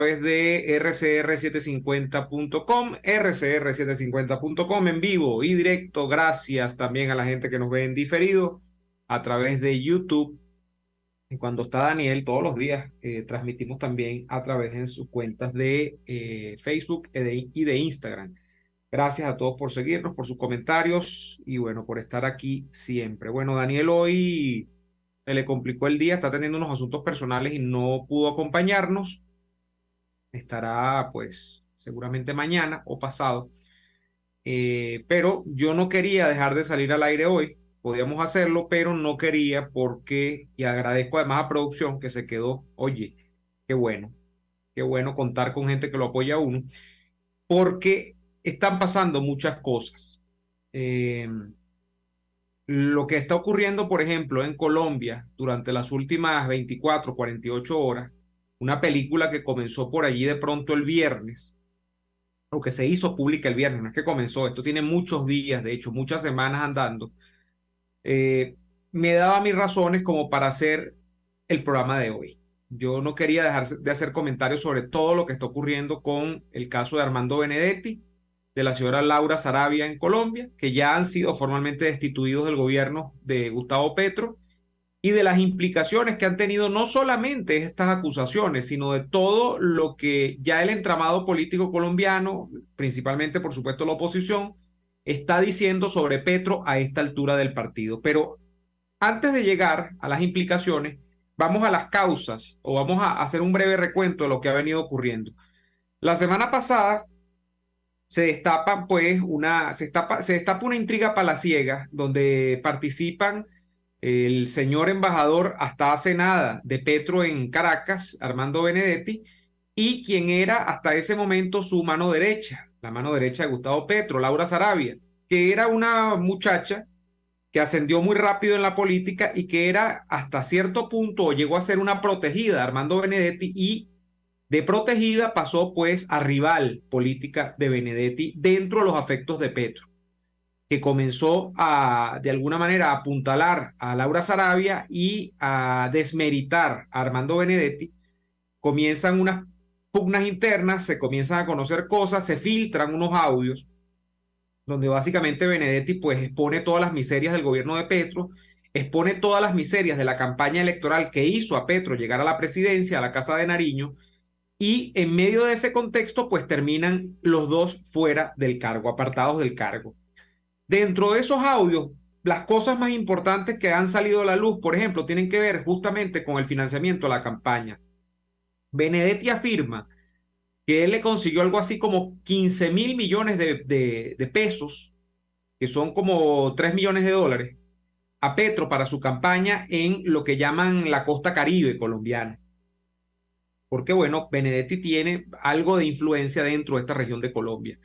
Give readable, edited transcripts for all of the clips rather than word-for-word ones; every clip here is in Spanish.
través de rcr750.com, rcr750.com en vivo y directo. Gracias también a la gente que nos ve en diferido a través de YouTube. Y cuando está Daniel, todos los días transmitimos también a través de sus cuentas de Facebook y de Instagram. Gracias a todos por seguirnos, por sus comentarios y bueno, por estar aquí siempre. Bueno, Daniel hoy se le complicó el día, está teniendo unos asuntos personales y no pudo acompañarnos. Estará pues seguramente mañana o pasado. Pero yo no quería dejar de salir al aire hoy. Podíamos hacerlo, pero no quería porque, y agradezco además a producción que se quedó, oye, qué bueno contar con gente que lo apoya a uno, porque están pasando muchas cosas. Eh, lo que está ocurriendo, por ejemplo, en Colombia durante las últimas 24, 48 horas, una película que comenzó por allí de pronto el viernes, o que se hizo pública el viernes, no es que comenzó, esto tiene muchos días, de hecho, muchas semanas andando, eh, me daba mis razones como para hacer el programa de hoy. Yo no quería dejar de hacer comentarios sobre todo lo que está ocurriendo con el caso de Armando Benedetti, de la señora Laura Sarabia en Colombia, que ya han sido formalmente destituidos del gobierno de Gustavo Petro, y de las implicaciones que han tenido no solamente estas acusaciones, sino de todo lo que ya el entramado político colombiano, principalmente por supuesto la oposición, está diciendo sobre Petro a esta altura del partido. Pero antes de llegar a las implicaciones, vamos a las causas o vamos a hacer un breve recuento de lo que ha venido ocurriendo. La semana pasada se destapa pues se destapa una intriga palaciega donde participan el señor embajador hasta hace nada de Petro en Caracas, Armando Benedetti, y quien era hasta ese momento su mano derecha, la mano derecha de Gustavo Petro, Laura Sarabia, que era una muchacha que ascendió muy rápido en la política y que era hasta cierto punto o llegó a ser una protegida de Armando Benedetti, y de protegida pasó pues a rival política de Benedetti dentro de los afectos de Petro, que comenzó a, de alguna manera, a apuntalar a Laura Sarabia y a desmeritar a Armando Benedetti. Comienzan unas pugnas internas, se comienzan a conocer cosas, se filtran unos audios donde básicamente Benedetti pues expone todas las miserias del gobierno de Petro, expone todas las miserias de la campaña electoral que hizo a Petro llegar a la presidencia, a la Casa de Nariño, y en medio de ese contexto pues terminan los dos fuera del cargo, apartados del cargo. Dentro de esos audios, las cosas más importantes que han salido a la luz, por ejemplo, tienen que ver justamente con el financiamiento a la campaña. Benedetti afirma que él le consiguió algo así como 15.000 millones de pesos, que son como 3 millones de dólares, a Petro para su campaña en lo que llaman la costa Caribe colombiana. Porque bueno, Benedetti tiene algo de influencia dentro de esta región de Colombia.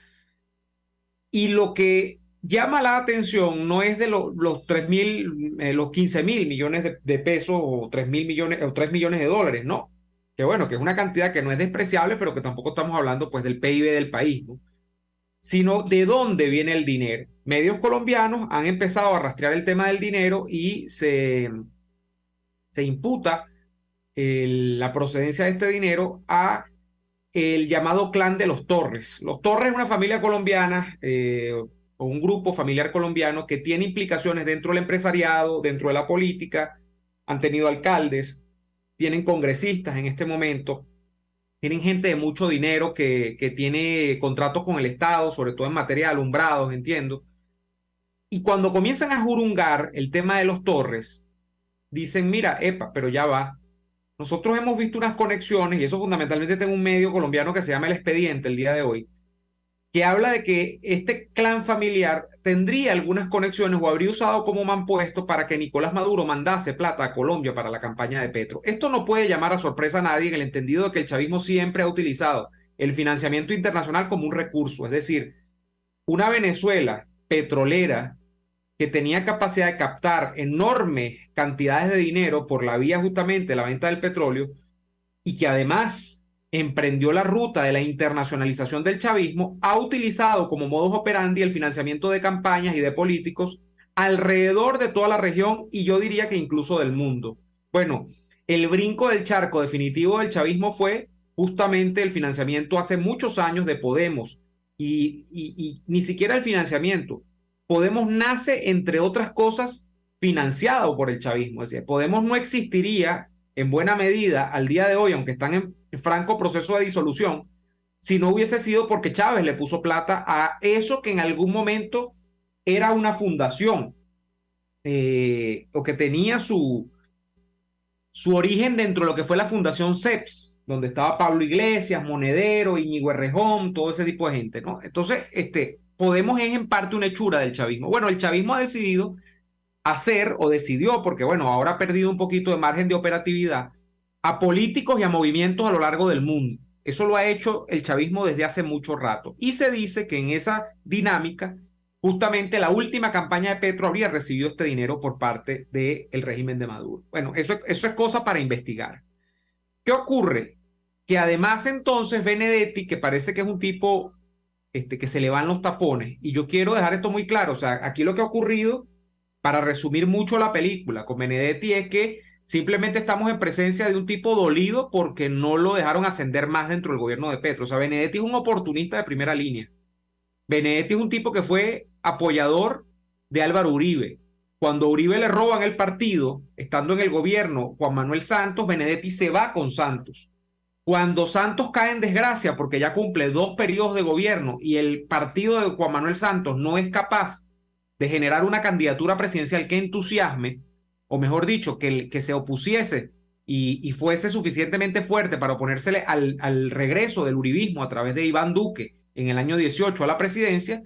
Y lo que llama la atención no es de los 3.000, los 15.000 millones de pesos o 3.000 millones o 3 millones de dólares, no. Que bueno, que es una cantidad que no es despreciable, pero que tampoco estamos hablando pues del PIB del país, ¿no? Sino de dónde viene el dinero. Medios colombianos han empezado a rastrear el tema del dinero y se imputa la procedencia de este dinero a el llamado clan de los Torres. Los Torres es una familia colombiana o un grupo familiar colombiano que tiene implicaciones dentro del empresariado, dentro de la política, han tenido alcaldes, tienen congresistas en este momento, tienen gente de mucho dinero que tiene contratos con el Estado, sobre todo en materia de alumbrados, entiendo. Y cuando comienzan a jurungar el tema de los Torres, dicen, mira, epa, pero ya va. Nosotros hemos visto unas conexiones, y eso fundamentalmente tengo un medio colombiano que se llama El Expediente el día de hoy, que habla de que este clan familiar tendría algunas conexiones o habría usado como mampuesto para que Nicolás Maduro mandase plata a Colombia para la campaña de Petro. Esto no puede llamar a sorpresa a nadie en el entendido de que el chavismo siempre ha utilizado el financiamiento internacional como un recurso, es decir, una Venezuela petrolera que tenía capacidad de captar enormes cantidades de dinero por la vía justamente de la venta del petróleo, y que además emprendió la ruta de la internacionalización del chavismo, ha utilizado como modus operandi el financiamiento de campañas y de políticos alrededor de toda la región, y yo diría que incluso del mundo. Bueno, el brinco del charco definitivo del chavismo fue justamente el financiamiento hace muchos años de Podemos y ni siquiera el financiamiento. Podemos nace, entre otras cosas, financiado por el chavismo. Es decir, Podemos no existiría en buena medida al día de hoy, aunque están en franco proceso de disolución, si no hubiese sido porque Chávez le puso plata a eso que en algún momento era una fundación o que tenía su origen dentro de lo que fue la Fundación CEPS, donde estaba Pablo Iglesias, Monedero, Íñigo Errejón, todo ese tipo de gente, ¿no? Entonces, Podemos es en parte una hechura del chavismo. Bueno, el chavismo ha decidido hacer, o decidió, porque bueno, ahora ha perdido un poquito de margen de operatividad, a políticos y a movimientos a lo largo del mundo. Eso lo ha hecho el chavismo desde hace mucho rato. Y se dice que en esa dinámica, justamente la última campaña de Petro habría recibido este dinero por parte del régimen de Maduro. Bueno, eso es cosa para investigar. ¿Qué ocurre? Que además entonces Benedetti, que parece que es un tipo que se le van los tapones, y yo quiero dejar esto muy claro, o sea, aquí lo que ha ocurrido, para resumir mucho la película con Benedetti, es que simplemente estamos en presencia de un tipo dolido porque no lo dejaron ascender más dentro del gobierno de Petro. O sea, Benedetti es un oportunista de primera línea. Benedetti es un tipo que fue apoyador de Álvaro Uribe. Cuando Uribe le roban el partido, estando en el gobierno Juan Manuel Santos, Benedetti se va con Santos. Cuando Santos cae en desgracia porque ya cumple 2 periodos de gobierno y el partido de Juan Manuel Santos no es capaz de generar una candidatura presidencial que entusiasme, o mejor dicho, que se opusiese y fuese suficientemente fuerte para oponérsele al regreso del uribismo a través de Iván Duque en el año 18 a la presidencia,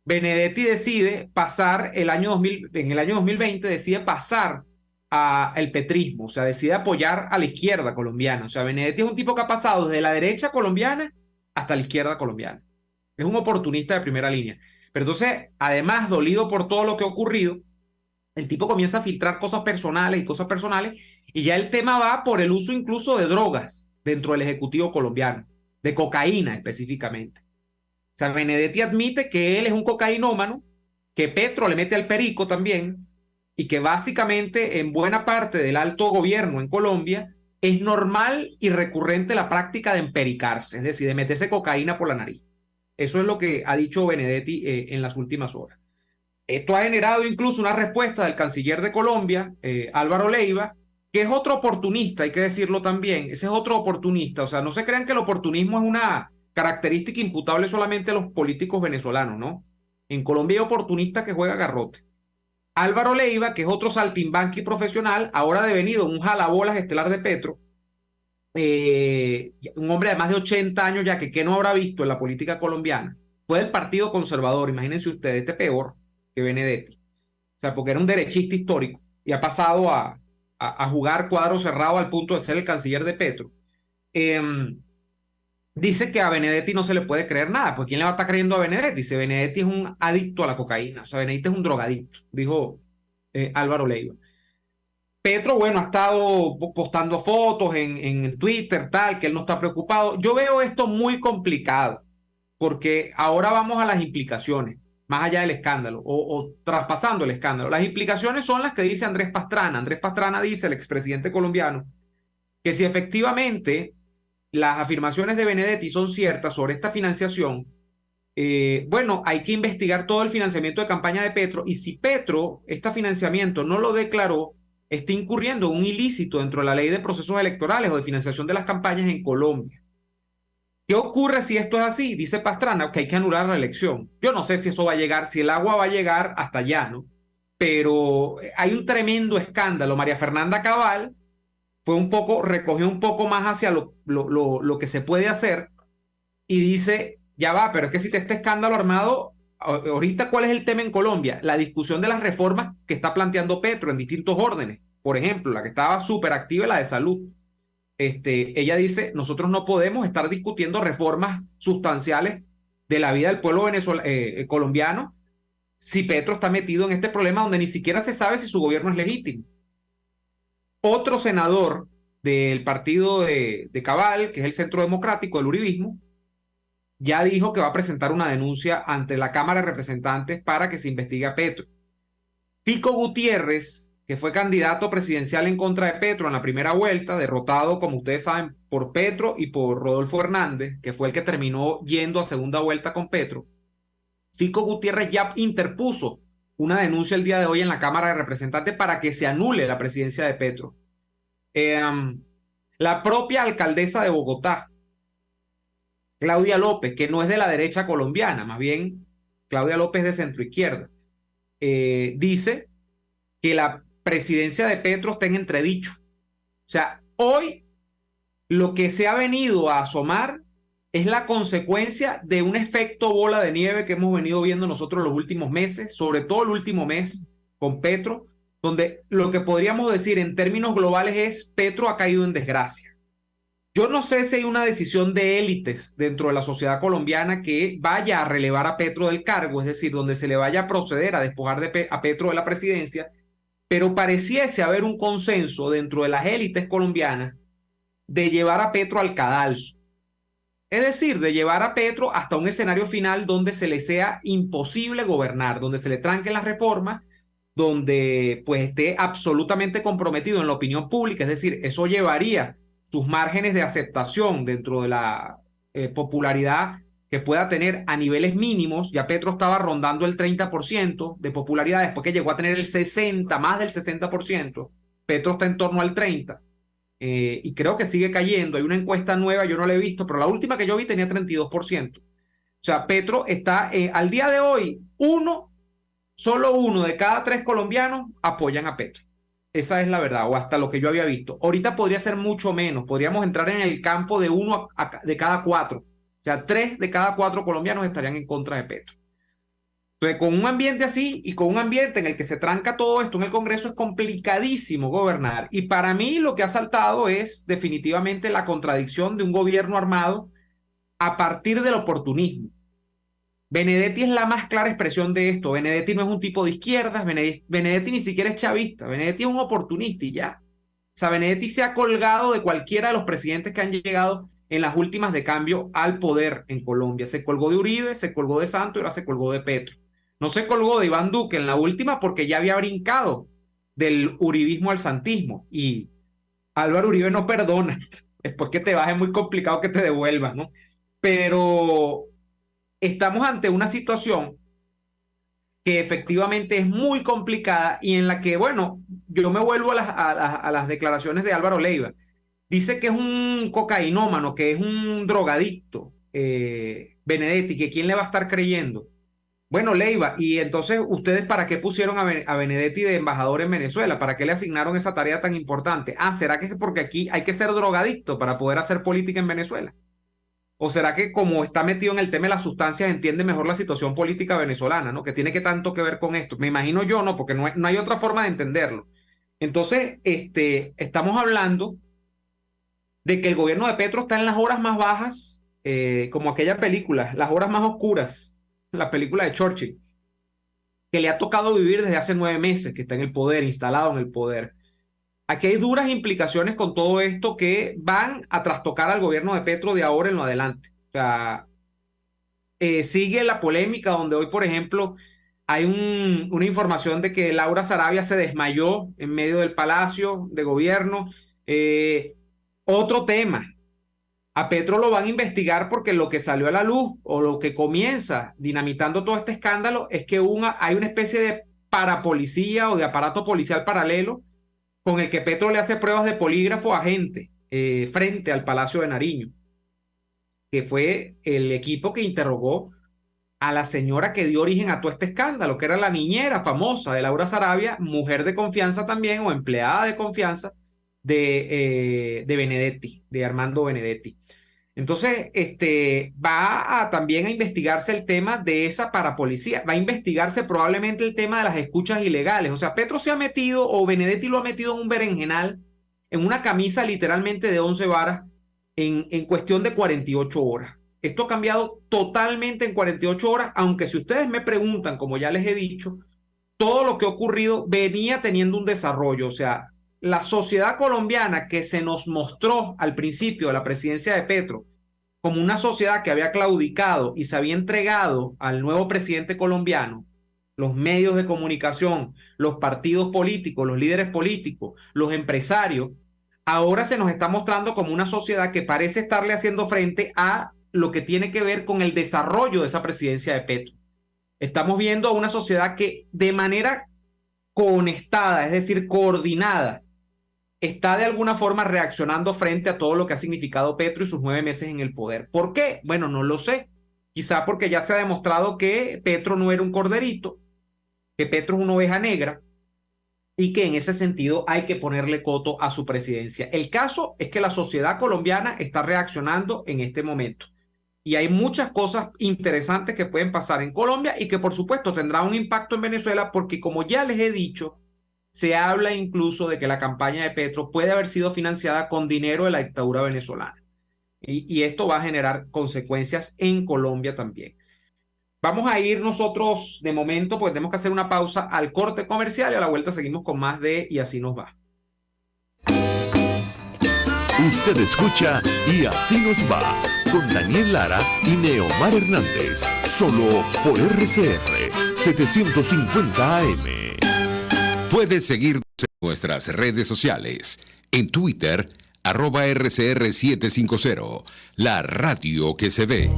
Benedetti decide pasar en el año 2020 decide pasar al petrismo, o sea, decide apoyar a la izquierda colombiana. O sea, Benedetti es un tipo que ha pasado desde la derecha colombiana hasta la izquierda colombiana. Es un oportunista de primera línea. Pero entonces, además, dolido por todo lo que ha ocurrido, el tipo comienza a filtrar cosas personales, y ya el tema va por el uso incluso de drogas dentro del Ejecutivo colombiano, de cocaína específicamente. O sea, Benedetti admite que él es un cocainómano, que Petro le mete al perico también, y que básicamente en buena parte del alto gobierno en Colombia es normal y recurrente la práctica de empericarse, es decir, de meterse cocaína por la nariz. Eso es lo que ha dicho Benedetti en las últimas horas. Esto ha generado incluso una respuesta del canciller de Colombia, Álvaro Leiva, que es otro oportunista, hay que decirlo también. Ese es otro oportunista. O sea, no se crean que el oportunismo es una característica imputable solamente a los políticos venezolanos, ¿no? En Colombia hay oportunistas que juega garrote. Álvaro Leiva, que es otro saltimbanqui profesional, ahora devenido un jalabolas estelar de Petro, un hombre de más de 80 años ya que no habrá visto en la política colombiana, fue del Partido Conservador, imagínense ustedes, peor que Benedetti, o sea, porque era un derechista histórico y ha pasado a jugar cuadro cerrado al punto de ser el canciller de Petro. Eh, Dice que a Benedetti no se le puede creer nada, pues ¿quién le va a estar creyendo a Benedetti? Dice, Benedetti es un adicto a la cocaína, o sea, Benedetti es un drogadicto, dijo Álvaro Leiva. Petro, bueno, ha estado postando fotos en Twitter, tal, que él no está preocupado. Yo veo esto muy complicado, porque ahora vamos a las implicaciones, más allá del escándalo, o traspasando el escándalo. Las implicaciones son las que dice Andrés Pastrana. Andrés Pastrana dice, el expresidente colombiano, que si efectivamente las afirmaciones de Benedetti son ciertas sobre esta financiación, bueno, hay que investigar todo el financiamiento de campaña de Petro, y si Petro, este financiamiento, no lo declaró, está incurriendo en un ilícito dentro de la ley de procesos electorales o de financiación de las campañas en Colombia. ¿Qué ocurre si esto es así? Dice Pastrana que hay que anular la elección. Yo no sé si eso va a llegar, si el agua va a llegar hasta allá, ¿no? Pero hay un tremendo escándalo. María Fernanda Cabal recogió un poco más hacia lo que se puede hacer, y dice, ya va, pero es que si este escándalo armado, ahorita ¿cuál es el tema en Colombia? La discusión de las reformas que está planteando Petro en distintos órdenes. Por ejemplo, la que estaba súper activa es la de salud. Ella dice, nosotros no podemos estar discutiendo reformas sustanciales de la vida del pueblo colombiano si Petro está metido en este problema donde ni siquiera se sabe si su gobierno es legítimo. Otro senador del partido de Cabal, que es el Centro Democrático, el uribismo, ya dijo que va a presentar una denuncia ante la Cámara de Representantes para que se investigue a Petro. Fico Gutiérrez, que fue candidato presidencial en contra de Petro en la primera vuelta, derrotado, como ustedes saben, por Petro y por Rodolfo Hernández, que fue el que terminó yendo a segunda vuelta con Petro, Fico Gutiérrez ya interpuso una denuncia el día de hoy en la Cámara de Representantes para que se anule la presidencia de Petro. La propia alcaldesa de Bogotá, Claudia López, que no es de la derecha colombiana, más bien Claudia López de centroizquierda, dice que la presidencia de Petro está en entredicho. O sea, hoy lo que se ha venido a asomar es la consecuencia de un efecto bola de nieve que hemos venido viendo nosotros los últimos meses, sobre todo el último mes con Petro, donde lo que podríamos decir en términos globales es Petro ha caído en desgracia. Yo no sé si hay una decisión de élites dentro de la sociedad colombiana que vaya a relevar a Petro del cargo, es decir, donde se le vaya a proceder a despojar a Petro de la presidencia, pero pareciese haber un consenso dentro de las élites colombianas de llevar a Petro al cadalso. Es decir, de llevar a Petro hasta un escenario final donde se le sea imposible gobernar, donde se le tranquen las reformas, donde pues esté absolutamente comprometido en la opinión pública, es decir, eso llevaría sus márgenes de aceptación dentro de la popularidad que pueda tener a niveles mínimos. Ya Petro estaba rondando el 30% de popularidad, después que llegó a tener el 60%, más del 60%, Petro está en torno al 30%. Y creo que sigue cayendo. Hay una encuesta nueva, yo no la he visto, pero la última que yo vi tenía 32%. O sea, Petro está, al día de hoy, solo uno de cada 3 colombianos apoyan a Petro. Esa es la verdad, o hasta lo que yo había visto. Ahorita podría ser mucho menos, podríamos entrar en el campo de de cada 4. O sea, 3 de cada 4 colombianos estarían en contra de Petro. Entonces, con un ambiente así y con un ambiente en el que se tranca todo esto en el Congreso, es complicadísimo gobernar. Y para mí lo que ha saltado es definitivamente la contradicción de un gobierno armado a partir del oportunismo. Benedetti es la más clara expresión de esto. Benedetti no es un tipo de izquierdas, Benedetti ni siquiera es chavista, Benedetti es un oportunista y ya. O sea, Benedetti se ha colgado de cualquiera de los presidentes que han llegado en las últimas de cambio al poder en Colombia. Se colgó de Uribe, se colgó de Santos y ahora se colgó de Petro. No se colgó de Iván Duque en la última porque ya había brincado del uribismo al santismo. Y Álvaro Uribe no perdona. Después que te vas es muy complicado que te devuelvas, ¿no? Pero estamos ante una situación que efectivamente es muy complicada y en la que, bueno, yo me vuelvo a las declaraciones de Álvaro Leiva. Dice que es un cocainómano, que es un drogadicto, Benedetti, que quién le va a estar creyendo. Bueno, Leiva, y entonces ustedes para qué pusieron a Benedetti de embajador en Venezuela, para qué le asignaron esa tarea tan importante. Ah, ¿será que es porque aquí hay que ser drogadicto para poder hacer política en Venezuela? ¿O será que como está metido en el tema de las sustancias entiende mejor la situación política venezolana, ¿no? Que tiene que tanto que ver con esto. Me imagino yo, ¿no? Porque no hay otra forma de entenderlo. Entonces, estamos hablando de que el gobierno de Petro está en las horas más bajas, como aquella película, las horas más oscuras, la película de Churchill, que le ha tocado vivir desde hace 9 meses, que está en el poder, instalado en el poder. Aquí hay duras implicaciones con todo esto que van a trastocar al gobierno de Petro de ahora en lo adelante. O sea, sigue la polémica donde hoy, por ejemplo, hay una información de que Laura Sarabia se desmayó en medio del Palacio de Gobierno. Otro tema, a Petro lo van a investigar porque lo que salió a la luz o lo que comienza dinamitando todo este escándalo es que hay una especie de parapolicía o de aparato policial paralelo con el que Petro le hace pruebas de polígrafo a gente frente al Palacio de Nariño, que fue el equipo que interrogó a la señora que dio origen a todo este escándalo, que era la niñera famosa de Laura Sarabia, mujer de confianza también o empleada de confianza de Benedetti, de Armando Benedetti. Entonces, va también a investigarse el tema de esa parapolicía, va a investigarse probablemente el tema de las escuchas ilegales. O sea, Petro se ha metido, o Benedetti lo ha metido en un berenjenal, en una camisa literalmente de 11 varas, en cuestión de 48 horas. Esto ha cambiado totalmente en 48 horas, aunque si ustedes me preguntan, como ya les he dicho, todo lo que ha ocurrido venía teniendo un desarrollo. O sea, la sociedad colombiana que se nos mostró al principio de la presidencia de Petro como una sociedad que había claudicado y se había entregado al nuevo presidente colombiano, los medios de comunicación, los partidos políticos, los líderes políticos, los empresarios, ahora se nos está mostrando como una sociedad que parece estarle haciendo frente a lo que tiene que ver con el desarrollo de esa presidencia de Petro. Estamos viendo a una sociedad que de manera conectada, es decir, coordinada, está de alguna forma reaccionando frente a todo lo que ha significado Petro y sus 9 meses en el poder. ¿Por qué? Bueno, no lo sé. Quizá porque ya se ha demostrado que Petro no era un corderito, que Petro es una oveja negra y que en ese sentido hay que ponerle coto a su presidencia. El caso es que la sociedad colombiana está reaccionando en este momento. Y hay muchas cosas interesantes que pueden pasar en Colombia y que por supuesto tendrá un impacto en Venezuela porque como ya les he dicho, se habla incluso de que la campaña de Petro puede haber sido financiada con dinero de la dictadura venezolana. Y esto va a generar consecuencias en Colombia también. Vamos a ir nosotros de momento, porque tenemos que hacer una pausa al corte comercial y a la vuelta seguimos con más de Y así nos va. Usted escucha Y así nos va con Daniel Lara y Neomar Hernández, solo por RCR 750 AM. Puedes seguirnos en nuestras redes sociales. En Twitter, @RCR750, la radio que se ve.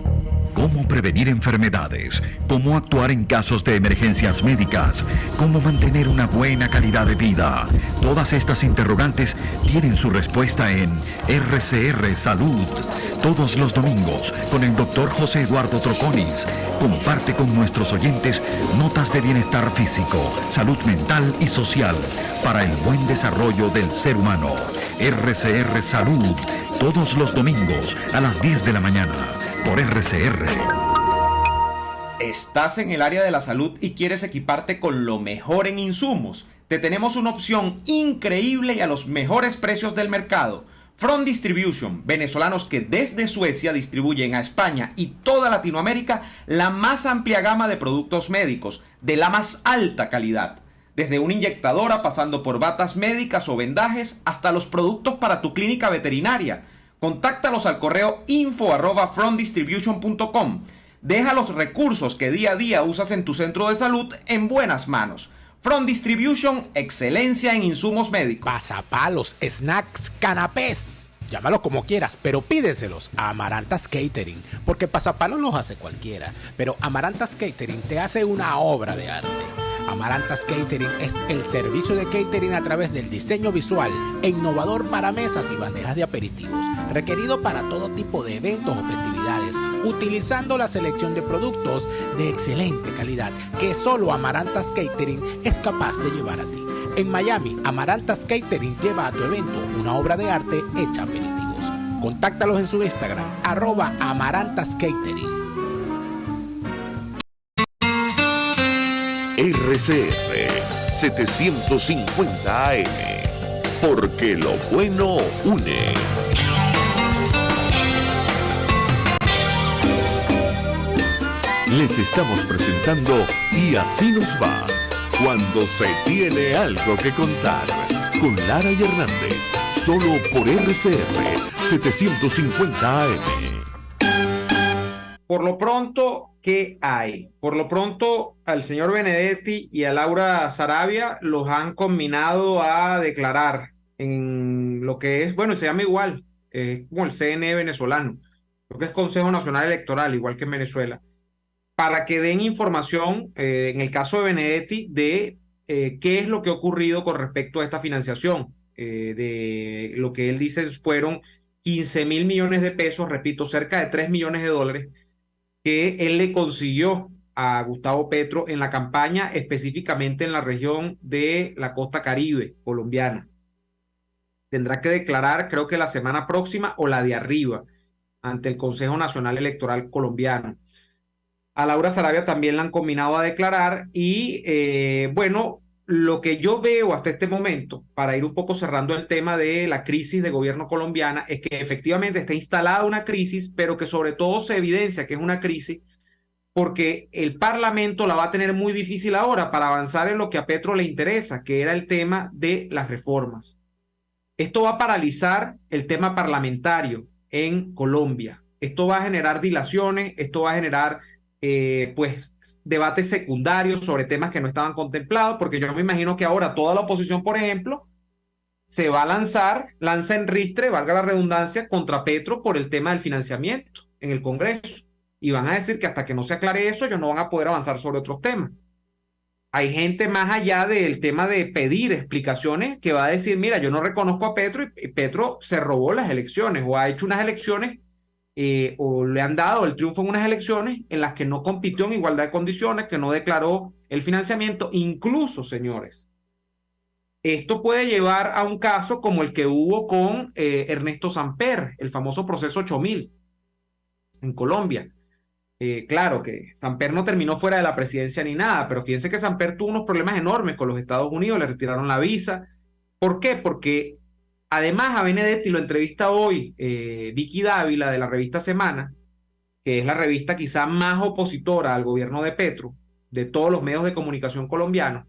Cómo prevenir enfermedades, cómo actuar en casos de emergencias médicas, cómo mantener una buena calidad de vida. Todas estas interrogantes tienen su respuesta en RCR Salud. Todos los domingos con el doctor José Eduardo Troconis. Comparte con nuestros oyentes notas de bienestar físico, salud mental y social para el buen desarrollo del ser humano. RCR Salud, todos los domingos a las 10 de la mañana. Por RCR. ¿Estás en el área de la salud y quieres equiparte con lo mejor en insumos? Te tenemos una opción increíble y a los mejores precios del mercado. Front Distribution, venezolanos que desde Suecia distribuyen a España y toda Latinoamérica la más amplia gama de productos médicos de la más alta calidad. Desde una inyectadora pasando por batas médicas o vendajes hasta los productos para tu clínica veterinaria. Contáctalos al correo info@frontdistribution.com. Deja los recursos que día a día usas en tu centro de salud en buenas manos. Front Distribution, excelencia en insumos médicos. Pasapalos, snacks, canapés. Llámalo como quieras, pero pídeselos a Amarantas Catering, porque pasapalos los hace cualquiera, pero Amarantas Catering te hace una obra de arte. Amarantas Catering es el servicio de catering a través del diseño visual e innovador para mesas y bandejas de aperitivos, requerido para todo tipo de eventos o festividades, utilizando la selección de productos de excelente calidad que solo Amarantas Catering es capaz de llevar a ti. En Miami, Amarantas Catering lleva a tu evento una obra de arte hecha aperitivos. Contáctalos en su Instagram, @AmarantasCatering. RCR 750 AM. Porque lo bueno une. Les estamos presentando Y así nos va. Cuando se tiene algo que contar. Con Lara y Hernández. Solo por RCR 750 AM. Por lo pronto, ¿qué hay? Por lo pronto, al señor Benedetti y a Laura Sarabia los han combinado a declarar en lo que es, bueno, se llama igual, como el CNE venezolano, creo que es Consejo Nacional Electoral, igual que en Venezuela, para que den información, en el caso de Benedetti, de qué es lo que ha ocurrido con respecto a esta financiación. De lo que él dice fueron 15.000 millones de pesos, repito, cerca de 3 millones de dólares, que él le consiguió a Gustavo Petro en la campaña, específicamente en la región de la costa Caribe colombiana. Tendrá que declarar, creo que la semana próxima o la de arriba, ante el Consejo Nacional Electoral colombiano. A Laura Sarabia también la han combinado a declarar y bueno, lo que yo veo hasta este momento, para ir un poco cerrando el tema de la crisis de gobierno colombiana, es que efectivamente está instalada una crisis, pero que sobre todo se evidencia que es una crisis porque el Parlamento la va a tener muy difícil ahora para avanzar en lo que a Petro le interesa, que era el tema de las reformas. Esto va a paralizar el tema parlamentario en Colombia. Esto va a generar dilaciones, esto va a generar pues debates secundarios sobre temas que no estaban contemplados, porque yo me imagino que ahora toda la oposición, por ejemplo, se va a lanza en ristre, valga la redundancia, contra Petro por el tema del financiamiento en el Congreso. Y van a decir que hasta que no se aclare eso, ellos no van a poder avanzar sobre otros temas. Hay gente más allá del tema de pedir explicaciones que va a decir, mira, yo no reconozco a Petro y Petro se robó las elecciones o ha hecho unas elecciones o le han dado el triunfo en unas elecciones en las que no compitió en igualdad de condiciones, que no declaró el financiamiento. Incluso, señores, esto puede llevar a un caso como el que hubo con Ernesto Samper, el famoso proceso 8000 en Colombia. Claro que Samper no terminó fuera de la presidencia ni nada, pero fíjense que Samper tuvo unos problemas enormes con los Estados Unidos, le retiraron la visa. ¿Por qué? Porque además a Benedetti lo entrevista hoy Vicky Dávila de la revista Semana, que es la revista quizá más opositora al gobierno de Petro, de todos los medios de comunicación colombianos.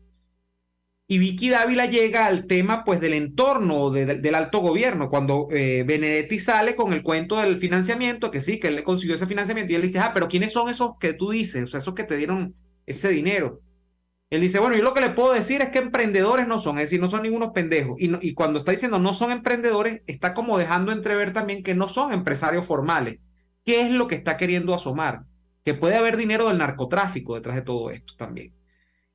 Y Vicky Dávila llega al tema pues del entorno del alto gobierno, cuando Benedetti sale con el cuento del financiamiento, que sí, que él le consiguió ese financiamiento, y él dice, pero ¿quiénes son esos que tú dices? O sea, esos que te dieron ese dinero. Él dice, bueno, yo lo que le puedo decir es que emprendedores no son, es decir, no son ningunos pendejos. Y cuando está diciendo no son emprendedores, está como dejando entrever también que no son empresarios formales. ¿Qué es lo que está queriendo asomar? Que puede haber dinero del narcotráfico detrás de todo esto también.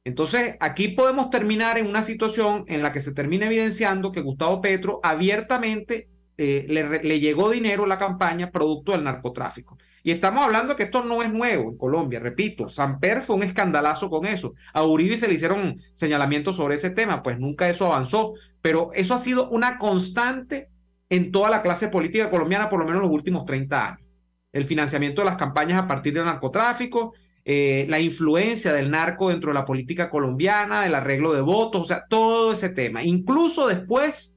Entonces, aquí podemos terminar en una situación en la que se termina evidenciando que Gustavo Petro abiertamente le llegó dinero a la campaña producto del narcotráfico. Y estamos hablando que esto no es nuevo en Colombia, repito, Samper fue un escandalazo con eso. A Uribe se le hicieron señalamientos sobre ese tema, pues nunca eso avanzó, pero eso ha sido una constante en toda la clase política colombiana, por lo menos los últimos 30 años. El financiamiento de las campañas a partir del narcotráfico, la influencia del narco dentro de la política colombiana, el arreglo de votos, o sea, todo ese tema. Incluso después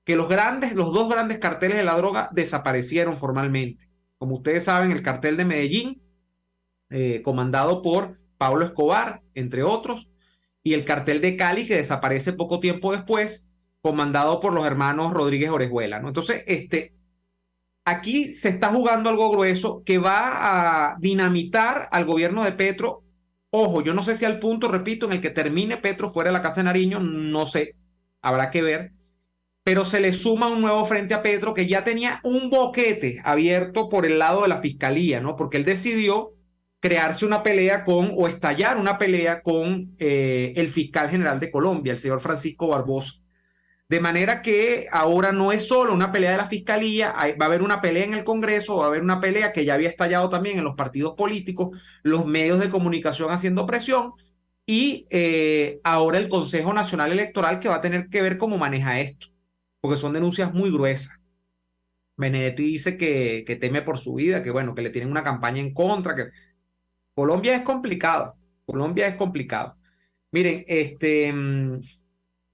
que los dos grandes carteles de la droga desaparecieron formalmente. Como ustedes saben, el cartel de Medellín, comandado por Pablo Escobar, entre otros, y el cartel de Cali, que desaparece poco tiempo después, comandado por los hermanos Rodríguez Orejuela, ¿no? Entonces, aquí se está jugando algo grueso que va a dinamitar al gobierno de Petro. Ojo, yo no sé si al punto, repito, en el que termine Petro fuera de la Casa de Nariño, no sé, habrá que ver, pero se le suma un nuevo frente a Petro que ya tenía un boquete abierto por el lado de la fiscalía, ¿no? Porque él decidió crearse una pelea o estallar una pelea con el fiscal general de Colombia, el señor Francisco Barbosa. De manera que ahora no es solo una pelea de la fiscalía, va a haber una pelea en el Congreso, va a haber una pelea que ya había estallado también en los partidos políticos, los medios de comunicación haciendo presión, y ahora el Consejo Nacional Electoral, que va a tener que ver cómo maneja esto, porque son denuncias muy gruesas. Benedetti dice que teme por su vida, que bueno, que le tienen una campaña en contra, que Colombia es complicado, Colombia es complicado. Miren,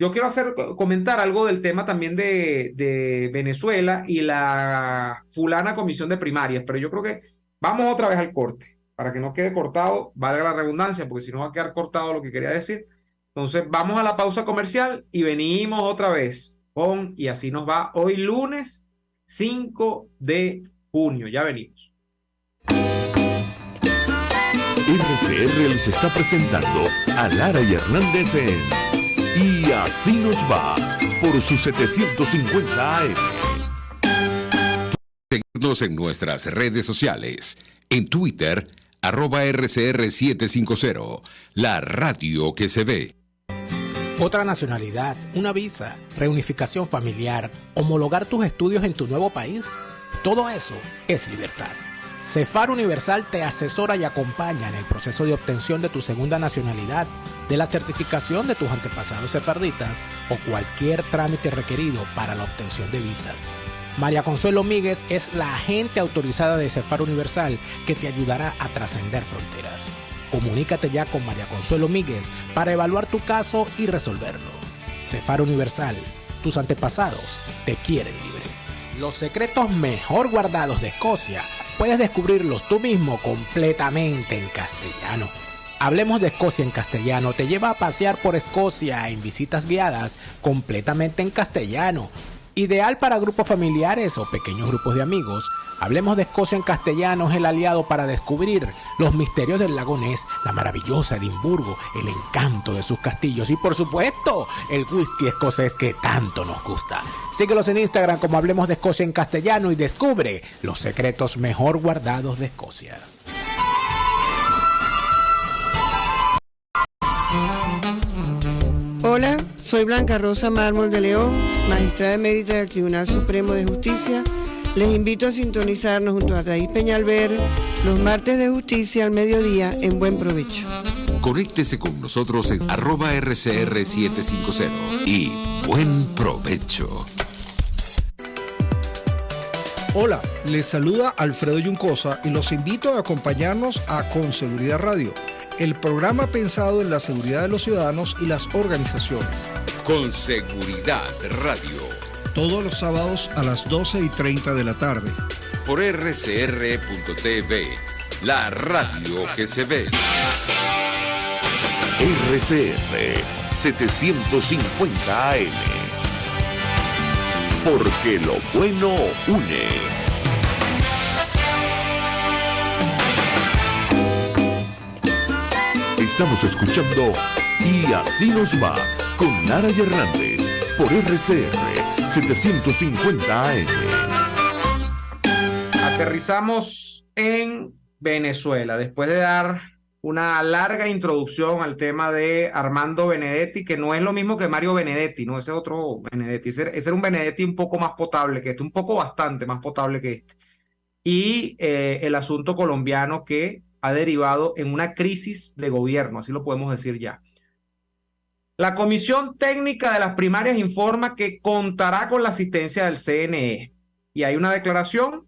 yo quiero comentar algo del tema también de Venezuela y la fulana comisión de primarias, pero yo creo que vamos otra vez al corte, para que no quede cortado, valga la redundancia, porque si no va a quedar cortado lo que quería decir. Entonces vamos a la pausa comercial y venimos otra vez y así nos va hoy lunes 5 de junio. Ya venimos. RCR les está presentando a Lara y Hernández en Y Así Nos Va por sus 750 AM. Seguirnos en nuestras redes sociales. En Twitter, @RCR750, la radio que se ve. Otra nacionalidad, una visa, reunificación familiar, homologar tus estudios en tu nuevo país. Todo eso es libertad. Cefar Universal te asesora y acompaña en el proceso de obtención de tu segunda nacionalidad, de la certificación de tus antepasados sefarditas o cualquier trámite requerido para la obtención de visas. María Consuelo Míguez es la agente autorizada de Cefar Universal que te ayudará a trascender fronteras. Comunícate ya con María Consuelo Míguez para evaluar tu caso y resolverlo. Cefar Universal, tus antepasados te quieren libre. Los secretos mejor guardados de Escocia puedes descubrirlos tú mismo completamente en castellano. Hablemos de Escocia en castellano te lleva a pasear por Escocia en visitas guiadas completamente en castellano. Ideal para grupos familiares o pequeños grupos de amigos, Hablemos de Escocia en castellano es el aliado para descubrir los misterios del lago Ness, la maravillosa Edimburgo, el encanto de sus castillos y, por supuesto, el whisky escocés que tanto nos gusta. Síguelos en Instagram como Hablemos de Escocia en castellano y descubre los secretos mejor guardados de Escocia. Hola, soy Blanca Rosa Mármol de León, magistrada emérita del Tribunal Supremo de Justicia. Les invito a sintonizarnos junto a Thais Peñalver los martes de justicia al mediodía en Buen Provecho. Conéctese con nosotros en @RCR750 y buen provecho. Hola, les saluda Alfredo Yuncosa y los invito a acompañarnos a Con Seguridad Radio, el programa pensado en la seguridad de los ciudadanos y las organizaciones. Con Seguridad Radio. Todos los sábados a las 12:30 de la tarde. Por rcr.tv, la radio que se ve. RCR 750 AM. Porque lo bueno une. Estamos escuchando Y Así Nos Va con Lara y Hernández por RCR 750 AM. Aterrizamos en Venezuela después de dar una larga introducción al tema de Armando Benedetti, que no es lo mismo que Mario Benedetti, ¿no? Ese es otro Benedetti. Ese era un Benedetti un poco más potable que este, un poco bastante más potable que este. Y el asunto colombiano que ha derivado en una crisis de gobierno, así lo podemos decir ya. La Comisión Técnica de las Primarias informa que contará con la asistencia del CNE. Y hay una declaración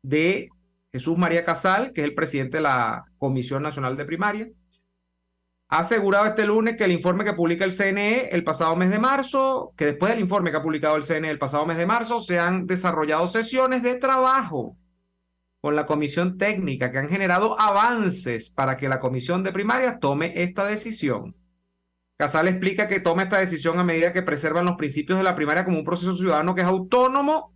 de Jesús María Casal, que es el presidente de la Comisión Nacional de Primaria. Ha asegurado este lunes que el informe que publica el CNE el pasado mes de marzo, que después del informe que ha publicado el CNE el pasado mes de marzo, se han desarrollado sesiones de trabajo con la Comisión Técnica que han generado avances para que la Comisión de Primarias tome esta decisión. Casal explica que toma esta decisión a medida que preservan los principios de la primaria como un proceso ciudadano que es autónomo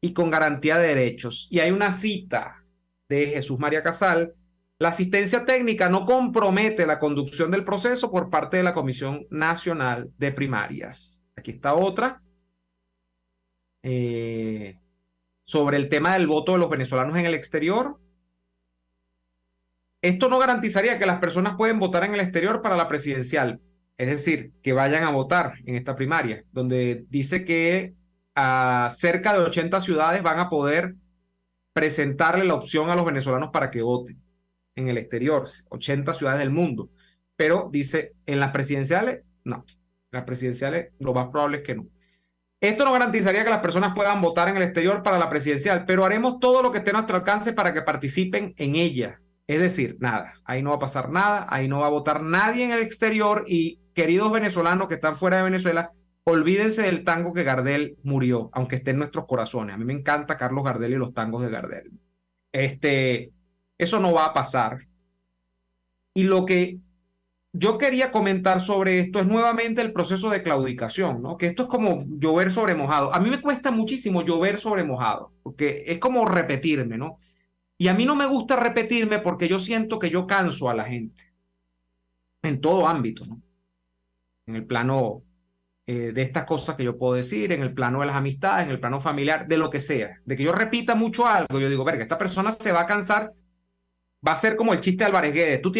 y con garantía de derechos. Y hay una cita de Jesús María Casal: la asistencia técnica no compromete la conducción del proceso por parte de la Comisión Nacional de Primarias. Aquí está otra. Sobre el tema del voto de los venezolanos en el exterior. Esto no garantizaría que las personas pueden votar en el exterior para la presidencial. Es decir, que vayan a votar en esta primaria, donde dice que a cerca de 80 ciudades van a poder presentarle la opción a los venezolanos para que voten en el exterior, 80 ciudades del mundo. Pero dice, en las presidenciales, no. En las presidenciales lo más probable es que no. Esto no garantizaría que las personas puedan votar en el exterior para la presidencial, pero haremos todo lo que esté a nuestro alcance para que participen en ella. Es decir, nada, ahí no va a pasar nada, ahí no va a votar nadie en el exterior y, queridos venezolanos que están fuera de Venezuela, olvídense del tango que Gardel murió, aunque esté en nuestros corazones. A mí me encanta Carlos Gardel y los tangos de Gardel. Eso no va a pasar. Y lo que yo quería comentar sobre esto es nuevamente el proceso de claudicación, ¿no? Que esto es como llover sobre mojado. A mí me cuesta muchísimo llover sobre mojado, porque es como repetirme, ¿no? Y a mí no me gusta repetirme porque yo siento que yo canso a la gente, en todo ámbito, ¿no? En el plano de estas cosas que yo puedo decir, en el plano de las amistades, en el plano familiar, de lo que sea. De que yo repita mucho algo, yo digo, verga, esta persona se va a cansar, va a ser como el chiste de Álvarez Guedes. Tú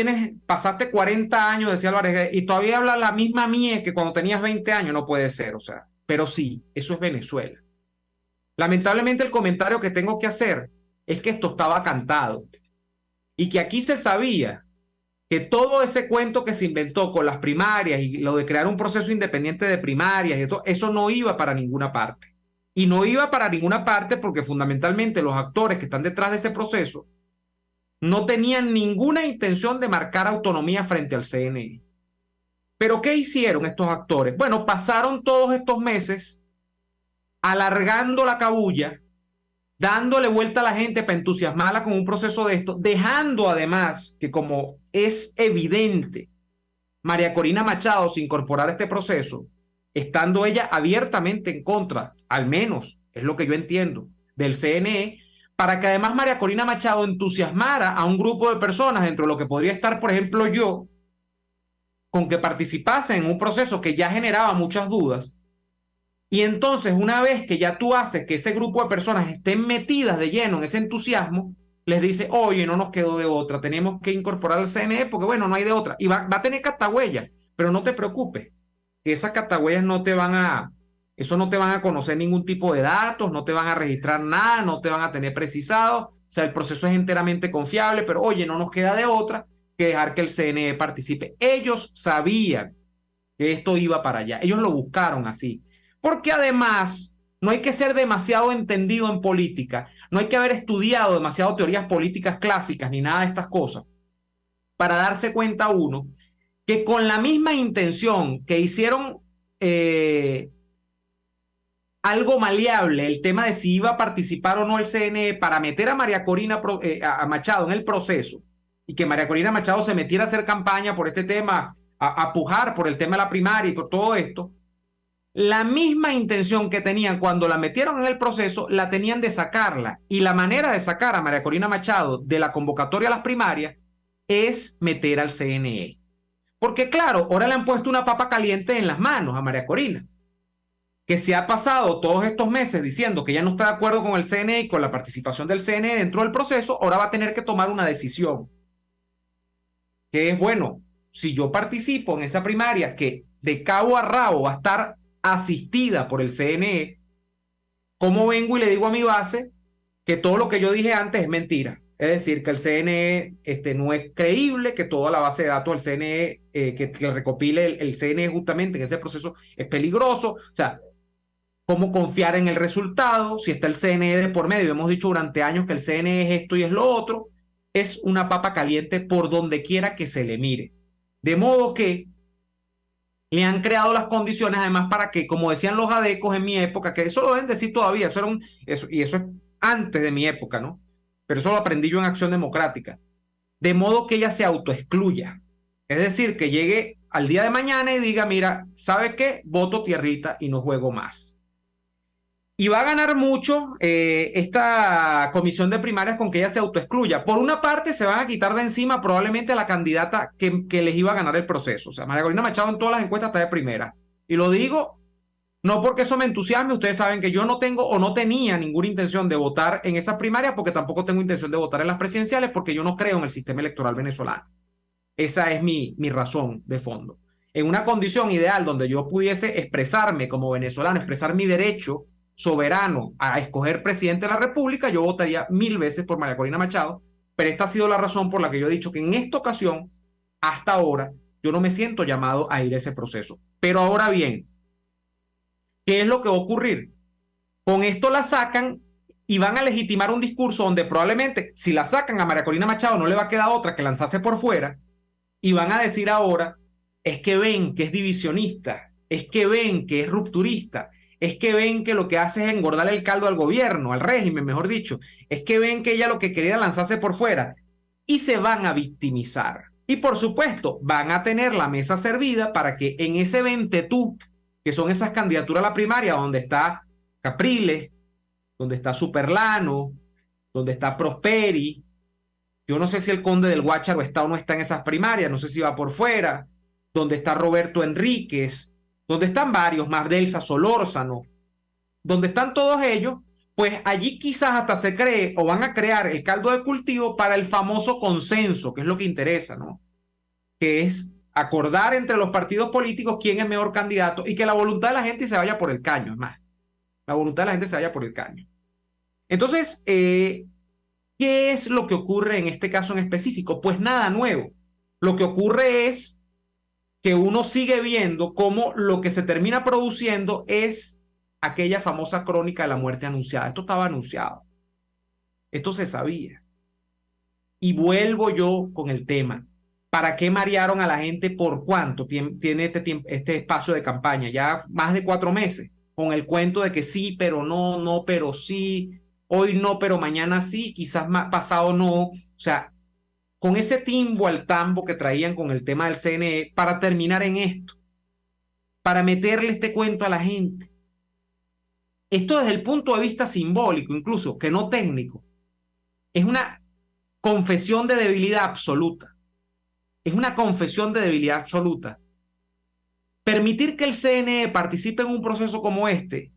pasaste 40 años, decía Álvarez Guedes, y todavía habla la misma mía que cuando tenías 20 años, no puede ser, o sea. Pero sí, eso es Venezuela. Lamentablemente el comentario que tengo que hacer es que esto estaba cantado y que aquí se sabía que todo ese cuento que se inventó con las primarias y lo de crear un proceso independiente de primarias y todo, eso no iba para ninguna parte. Y no iba para ninguna parte porque fundamentalmente los actores que están detrás de ese proceso no tenían ninguna intención de marcar autonomía frente al CNE. ¿Pero qué hicieron estos actores? Bueno, pasaron todos estos meses alargando la cabulla, dándole vuelta a la gente para entusiasmarla con un proceso de esto, dejando además que, como es evidente, María Corina Machado se incorporara a este proceso, estando ella abiertamente en contra, al menos es lo que yo entiendo, del CNE, para que además María Corina Machado entusiasmara a un grupo de personas, dentro de lo que podría estar, por ejemplo, yo, con que participase en un proceso que ya generaba muchas dudas. Y entonces, una vez que ya tú haces que ese grupo de personas estén metidas de lleno en ese entusiasmo, les dice, oye, no nos quedó de otra, tenemos que incorporar al CNE porque, bueno, no hay de otra. Y va a tener catagüeyas, pero no te preocupes, que esas catagüeyas no te van a, eso no te van a conocer ningún tipo de datos, no te van a registrar nada, no te van a tener precisado. O sea, el proceso es enteramente confiable, pero oye, no nos queda de otra que dejar que el CNE participe. Ellos sabían que esto iba para allá, ellos lo buscaron así. Porque además, no hay que ser demasiado entendido en política, no hay que haber estudiado demasiado teorías políticas clásicas ni nada de estas cosas para darse cuenta uno que con la misma intención que hicieron algo maleable el tema de si iba a participar o no el CNE para meter a María Corina a Machado en el proceso y que María Corina Machado se metiera a hacer campaña por este tema, a pujar por el tema de la primaria y por todo esto, la misma intención que tenían cuando la metieron en el proceso, la tenían de sacarla. Y la manera de sacar a María Corina Machado de la convocatoria a las primarias es meter al CNE. Porque claro, ahora le han puesto una papa caliente en las manos a María Corina, que se ha pasado todos estos meses diciendo que ya no está de acuerdo con el CNE y con la participación del CNE dentro del proceso, ahora va a tener que tomar una decisión. Que es, bueno, si yo participo en esa primaria que de cabo a rabo va a estar asistida por el CNE, ¿cómo vengo y le digo a mi base que todo lo que yo dije antes es mentira? Es decir, que el CNE no es creíble, que toda la base de datos del CNE, que recopile el CNE justamente en ese proceso es peligroso. O sea, ¿cómo confiar en el resultado si está el CNE de por medio? Hemos dicho durante años que el CNE es esto y es lo otro. Es una papa caliente por donde quiera que se le mire. De modo que le han creado las condiciones además para que, como decían los adecos en mi época, que eso lo deben decir todavía, y eso es antes de mi época, ¿no? Pero eso lo aprendí yo en Acción Democrática. De modo que ella se autoexcluya. Es decir, que llegue al día de mañana y diga, mira, ¿sabe qué? Voto tierrita y no juego más. Y va a ganar mucho esta comisión de primarias con que ella se autoexcluya. Por una parte, se van a quitar de encima probablemente a la candidata que les iba a ganar el proceso. O sea, María Corina Machado en todas las encuestas está de primera. Y lo digo no porque eso me entusiasme. Ustedes saben que yo no tengo o no tenía ninguna intención de votar en esas primarias, porque tampoco tengo intención de votar en las presidenciales, porque yo no creo en el sistema electoral venezolano. Esa es mi razón de fondo. En una condición ideal donde yo pudiese expresarme como venezolano, expresar mi derecho soberano a escoger presidente de la República, yo votaría 1000 veces por María Corina Machado, pero esta ha sido la razón por la que yo he dicho que en esta ocasión, hasta ahora, yo no me siento llamado a ir a ese proceso. Pero ahora bien, ¿qué es lo que va a ocurrir? Con esto la sacan y van a legitimar un discurso donde probablemente, si la sacan a María Corina Machado, no le va a quedar otra que lanzarse por fuera, y van a decir ahora, es que ven que es divisionista, es que ven que es rupturista, es que ven que lo que hace es engordar el caldo al gobierno, al régimen, mejor dicho. Es que ven que ella lo que quería era lanzarse por fuera. Y se van a victimizar. Y por supuesto, van a tener la mesa servida para que en ese ventetú, que son esas candidaturas a la primaria, donde está Capriles, donde está Superlano, donde está Prosperi, yo no sé si el conde del Guácharo está o no está en esas primarias, no sé si va por fuera, donde está Roberto Enríquez, donde están varios, Mardelsa Solórzano, donde están todos ellos, pues allí quizás hasta se cree o van a crear el caldo de cultivo para el famoso consenso, que es lo que interesa, ¿no? Que es acordar entre los partidos políticos quién es mejor candidato y que la voluntad de la gente se vaya por el caño, es más, la voluntad de la gente se vaya por el caño. Entonces, ¿qué es lo que ocurre en este caso en específico? Pues nada nuevo. Lo que ocurre es que uno sigue viendo cómo lo que se termina produciendo es aquella famosa crónica de la muerte anunciada. Esto estaba anunciado. Esto se sabía. Y vuelvo yo con el tema. ¿Para qué marearon a la gente? ¿Por cuánto tiene este espacio de campaña? Ya más de 4 meses. Con el cuento de que sí, pero no, no, pero sí. Hoy no, pero mañana sí. Quizás pasado no. O sea, con ese timbo al tambo que traían con el tema del CNE para terminar en esto. para meterle este cuento a la gente. Esto desde el punto de vista simbólico, incluso, que no técnico, es una confesión de debilidad absoluta. Es una confesión de debilidad absoluta. Permitir que el CNE participe en un proceso como este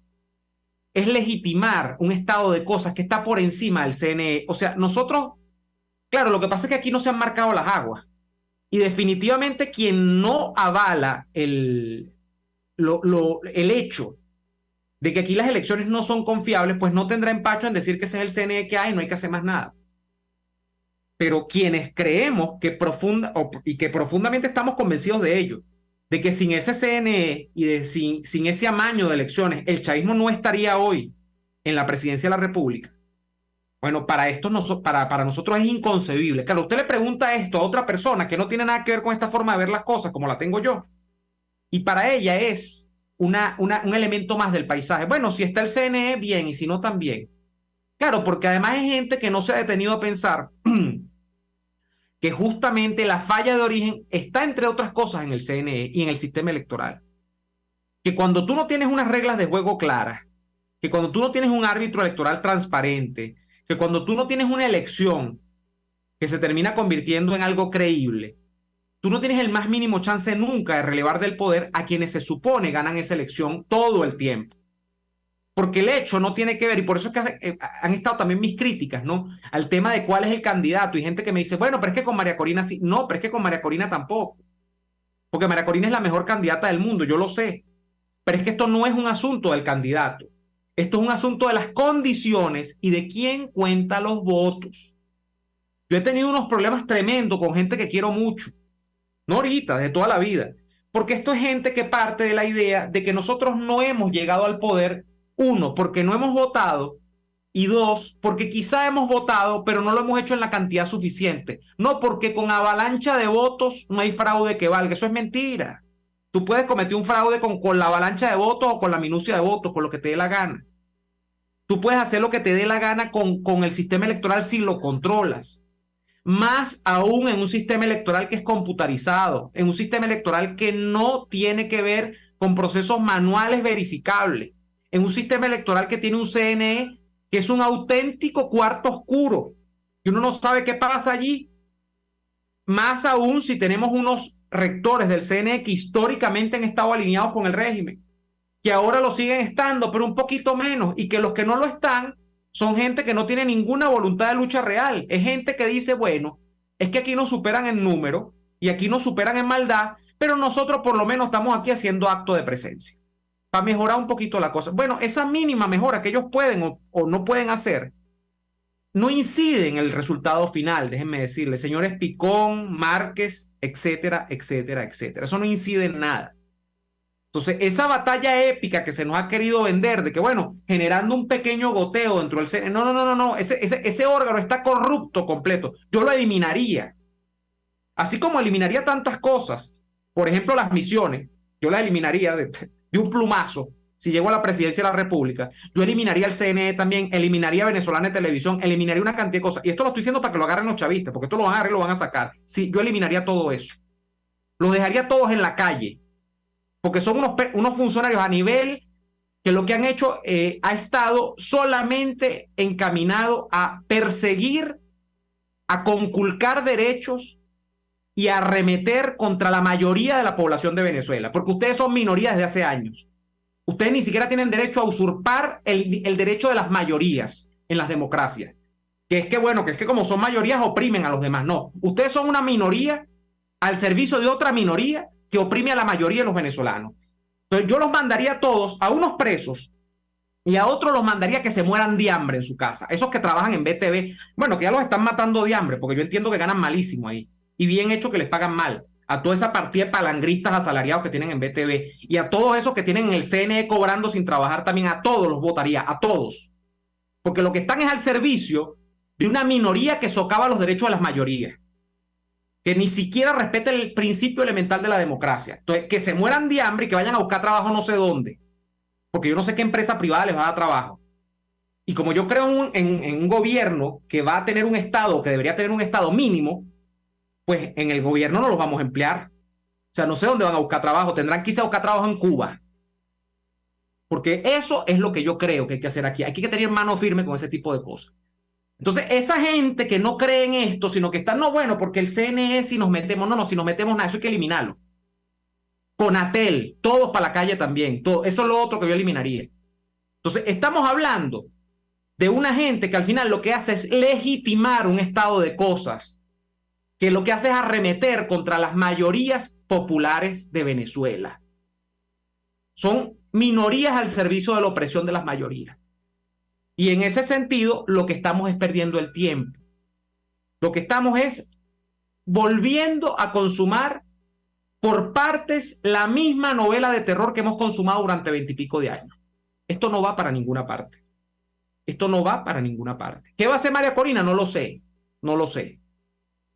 es legitimar un estado de cosas que está por encima del CNE. O sea, nosotros, claro, lo que pasa es que aquí no se han marcado las aguas. Y definitivamente quien no avala el hecho de que aquí las elecciones no son confiables, pues no tendrá empacho en decir que ese es el CNE que hay y no hay que hacer más nada. Pero quienes creemos que profundamente estamos convencidos de ello, de que sin ese CNE y sin ese amaño de elecciones, el chavismo no estaría hoy en la presidencia de la República. Bueno, para nosotros es inconcebible. Claro, usted le pregunta esto a otra persona que no tiene nada que ver con esta forma de ver las cosas como la tengo yo, y para ella es un elemento más del paisaje. Bueno, si está el CNE, bien, y si no, también. Claro, porque además hay gente que no se ha detenido a pensar que justamente la falla de origen está, entre otras cosas, en el CNE y en el sistema electoral. Que cuando tú no tienes unas reglas de juego claras, que cuando tú no tienes un árbitro electoral transparente, que cuando tú no tienes una elección que se termina convirtiendo en algo creíble, tú no tienes el más mínimo chance nunca de relevar del poder a quienes se supone ganan esa elección todo el tiempo. Porque el hecho no tiene que ver, y por eso es que han estado también mis críticas, ¿no? Al tema de cuál es el candidato, y gente que me dice, bueno, pero es que con María Corina sí. No, pero es que con María Corina tampoco. Porque María Corina es la mejor candidata del mundo, yo lo sé. Pero es que esto no es un asunto del candidato. Esto es un asunto de las condiciones y de quién cuenta los votos. Yo he tenido unos problemas tremendos con gente que quiero mucho. No ahorita, de toda la vida. Porque esto es gente que parte de la idea de que nosotros no hemos llegado al poder, uno, porque no hemos votado, y dos, porque quizá hemos votado, pero no lo hemos hecho en la cantidad suficiente. No, porque con avalancha de votos no hay fraude que valga. Eso es mentira. Tú puedes cometer un fraude con la avalancha de votos o con la minucia de votos, con lo que te dé la gana. Tú puedes hacer lo que te dé la gana con el sistema electoral si lo controlas. Más aún en un sistema electoral que es computarizado, en un sistema electoral que no tiene que ver con procesos manuales verificables, en un sistema electoral que tiene un CNE que es un auténtico cuarto oscuro, que uno no sabe qué pasa allí. Más aún si tenemos unos rectores del CNE que históricamente han estado alineados con el régimen, que ahora lo siguen estando, pero un poquito menos, y que los que no lo están son gente que no tiene ninguna voluntad de lucha real. Es gente que dice, bueno, es que aquí nos superan en número y aquí nos superan en maldad, pero nosotros por lo menos estamos aquí haciendo acto de presencia para mejorar un poquito la cosa. Bueno, esa mínima mejora que ellos pueden o no pueden hacer no incide en el resultado final, déjenme decirles, señores Picón, Márquez, etcétera, etcétera, etcétera. Eso no incide en nada. Entonces, esa batalla épica que se nos ha querido vender de que, bueno, generando un pequeño goteo dentro del CNE, no. Ese órgano está corrupto completo. Yo lo eliminaría. Así como eliminaría tantas cosas, por ejemplo, las misiones, yo las eliminaría de un plumazo. Si llego a la presidencia de la República, yo eliminaría el CNE también, eliminaría Venezolana de Televisión, eliminaría una cantidad de cosas. Y esto lo estoy diciendo para que lo agarren los chavistas, porque esto lo van a agarrar y lo van a sacar. Sí, yo eliminaría todo eso. Los dejaría todos en la calle. Porque son unos funcionarios a nivel que lo que han hecho ha estado solamente encaminado a perseguir, a conculcar derechos y a arremeter contra la mayoría de la población de Venezuela. Porque ustedes son minorías desde hace años. Ustedes ni siquiera tienen derecho a usurpar el derecho de las mayorías en las democracias. Que es que como son mayorías oprimen a los demás. No, ustedes son una minoría al servicio de otra minoría que oprime a la mayoría de los venezolanos. Entonces yo los mandaría a todos a unos presos y a otros los mandaría que se mueran de hambre en su casa. Esos que trabajan en BTV, bueno, que ya los están matando de hambre, porque yo entiendo que ganan malísimo ahí. Y bien hecho que les pagan mal. A toda esa partida de palangristas asalariados que tienen en BTV y a todos esos que tienen en el CNE cobrando sin trabajar también, a todos los votaría, a todos. Porque lo que están es al servicio de una minoría que socava los derechos de las mayorías, que ni siquiera respeta el principio elemental de la democracia. Entonces, que se mueran de hambre y que vayan a buscar trabajo no sé dónde, porque yo no sé qué empresa privada les va a dar trabajo. Y como yo creo en un gobierno que va a tener un Estado, que debería tener un Estado mínimo, pues en el gobierno no los vamos a emplear. O sea, no sé dónde van a buscar trabajo. Tendrán que irse a buscar trabajo en Cuba. Porque eso es lo que yo creo que hay que hacer aquí. Hay que tener mano firme con ese tipo de cosas. Entonces, esa gente que no cree en esto, sino que está, no, bueno, porque el CNE, si nos metemos, no, si nos metemos nada, eso hay que eliminarlo. Conatel, todos para la calle también. Todo, eso es lo otro que yo eliminaría. Entonces, estamos hablando de una gente que al final lo que hace es legitimar un estado de cosas, que lo que hace es arremeter contra las mayorías populares de Venezuela. Son minorías al servicio de la opresión de las mayorías. Y en ese sentido, lo que estamos es perdiendo el tiempo. Lo que estamos es volviendo a consumar por partes la misma novela de terror que hemos consumado durante 20 y pico de años. Esto no va para ninguna parte. Esto no va para ninguna parte. ¿Qué va a hacer María Corina? No lo sé. No lo sé.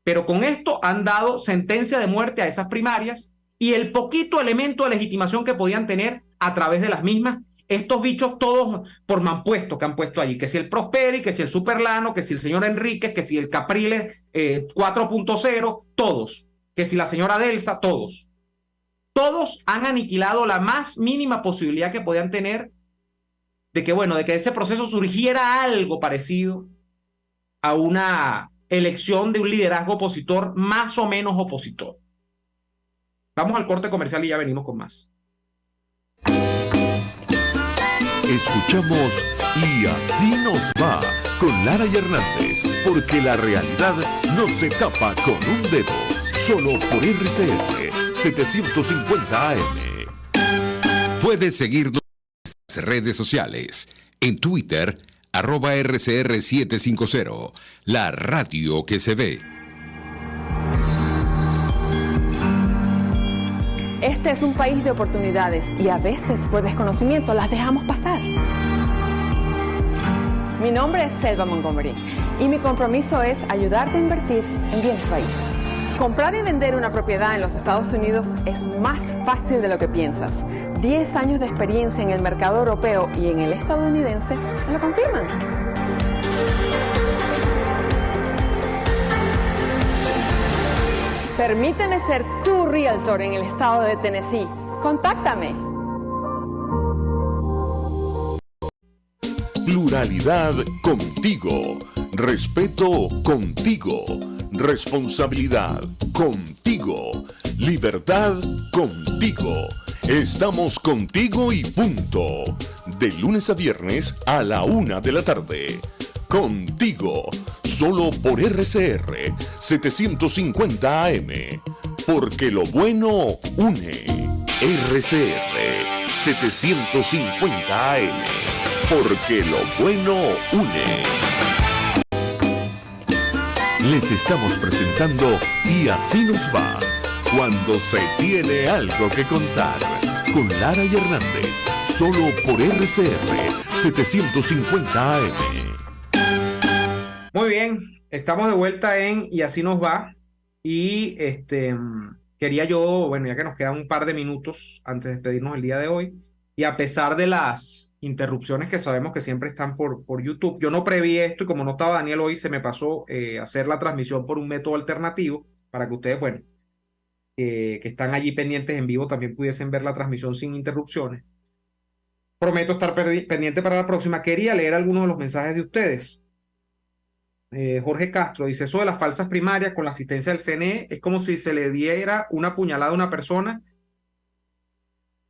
Pero con esto han dado sentencia de muerte a esas primarias y el poquito elemento de legitimación que podían tener a través de las mismas, estos bichos todos por mampuesto que han puesto allí, que si el Prosperi, que si el Superlano, que si el señor Enríquez, que si el Capriles 4.0, todos, que si la señora Delsa, todos han aniquilado la más mínima posibilidad que podían tener de que, bueno, de que ese proceso surgiera algo parecido a una elección de un liderazgo opositor más o menos opositor. Vamos al corte comercial y ya venimos con más. Escuchamos Y así nos va con Lara y Hernández, porque la realidad no se tapa con un dedo, solo por RCR 750 AM. Puedes seguirnos en nuestras redes sociales. En Twitter, @RCR750, la radio que se ve. Este es un país de oportunidades y a veces por desconocimiento las dejamos pasar. Mi nombre es Selva Montgomery y mi compromiso es ayudarte a invertir en bienes raíces. Comprar y vender una propiedad en los Estados Unidos es más fácil de lo que piensas. 10 años de experiencia en el mercado europeo y en el estadounidense me lo confirman. Permíteme ser tu realtor en el estado de Tennessee. Contáctame. Pluralidad contigo. Respeto contigo. Responsabilidad contigo. Libertad contigo. Estamos contigo y punto. De lunes a viernes a la 1 de la tarde. Contigo. Solo por RCR 750 AM. Porque lo bueno une. RCR 750 AM. Porque lo bueno une. Les estamos presentando Y así nos va, cuando se tiene algo que contar, con Lara y Hernández, solo por RCR 750 AM. Muy bien, estamos de vuelta en Y así nos va. Y quería yo, bueno, ya que nos quedan un par de minutos antes de despedirnos el día de hoy, y a pesar de las interrupciones que sabemos que siempre están por YouTube, yo no preví esto y como no estaba Daniel hoy, se me pasó hacer la transmisión por un método alternativo para que ustedes, bueno, que están allí pendientes en vivo también pudiesen ver la transmisión sin interrupciones. Prometo estar pendiente para la próxima. Quería leer algunos de los mensajes de ustedes. Jorge Castro dice: eso de las falsas primarias con la asistencia del CNE es como si se le diera una puñalada a una persona,